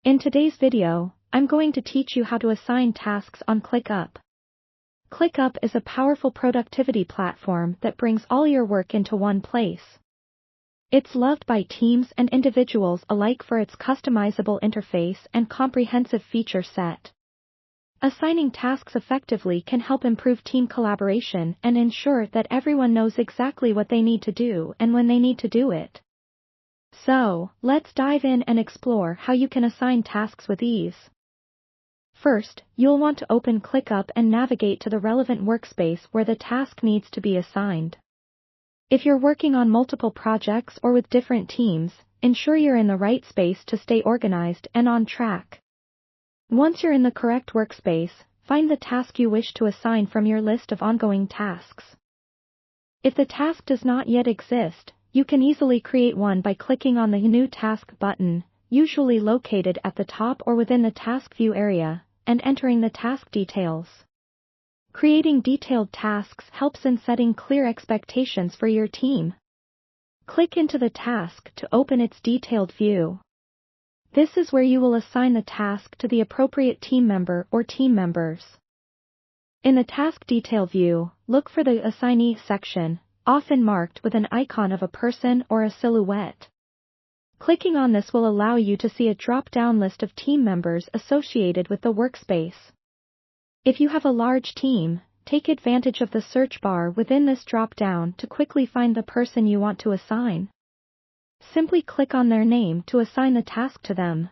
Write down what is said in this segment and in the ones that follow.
In today's video, I'm going to teach you how to assign tasks on Clickup. Clickup is a powerful productivity platform that brings all your work into one place. It's loved by teams and individuals alike for its customizable interface and comprehensive feature set. Assigning tasks effectively can help improve team collaboration and ensure that everyone knows exactly what they need to do and when they need to do it. So, let's dive in and explore how you can assign tasks with ease. First, you'll want to open Clickup and navigate to the relevant workspace where the task needs to be assigned. If you're working on multiple projects or with different teams, ensure you're in the right space to stay organized and on track. Once you're in the correct workspace, find the task you wish to assign from your list of ongoing tasks. If the task does not yet exist, you can easily create one by clicking on the New Task button, usually located at the top or within the task view area, and entering the task details. Creating detailed tasks helps in setting clear expectations for your team. Click into the task to open its detailed view. This is where you will assign the task to the appropriate team member or team members. In the task detail view, look for the Assignee section, often marked with an icon of a person or a silhouette. Clicking on this will allow you to see a drop-down list of team members associated with the workspace. If you have a large team, take advantage of the search bar within this drop-down to quickly find the person you want to assign. Simply click on their name to assign the task to them.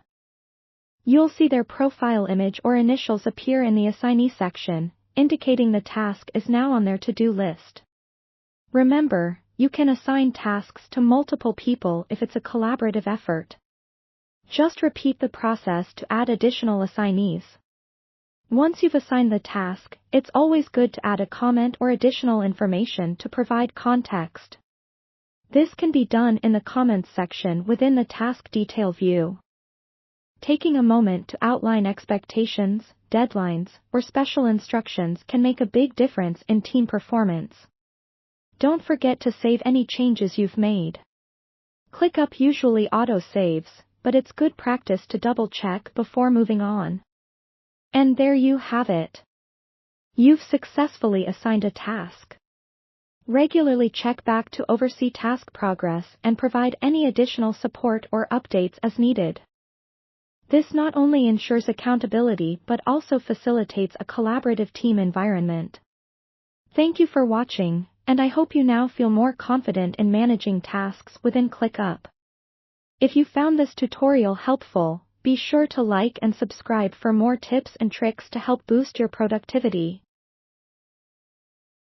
You'll see their profile image or initials appear in the Assignee section, indicating the task is now on their to-do list. Remember, you can assign tasks to multiple people if it's a collaborative effort. Just repeat the process to add additional assignees. Once you've assigned the task, it's always good to add a comment or additional information to provide context. This can be done in the comments section within the task detail view. Taking a moment to outline expectations, deadlines, or special instructions can make a big difference in team performance. Don't forget to save any changes you've made. Clickup usually auto-saves, but it's good practice to double-check before moving on. And there you have it. You've successfully assigned a task. Regularly check back to oversee task progress and provide any additional support or updates as needed. This not only ensures accountability but also facilitates a collaborative team environment. Thank you for watching, and I hope you now feel more confident in managing tasks within Clickup. If you found this tutorial helpful, be sure to like and subscribe for more tips and tricks to help boost your productivity.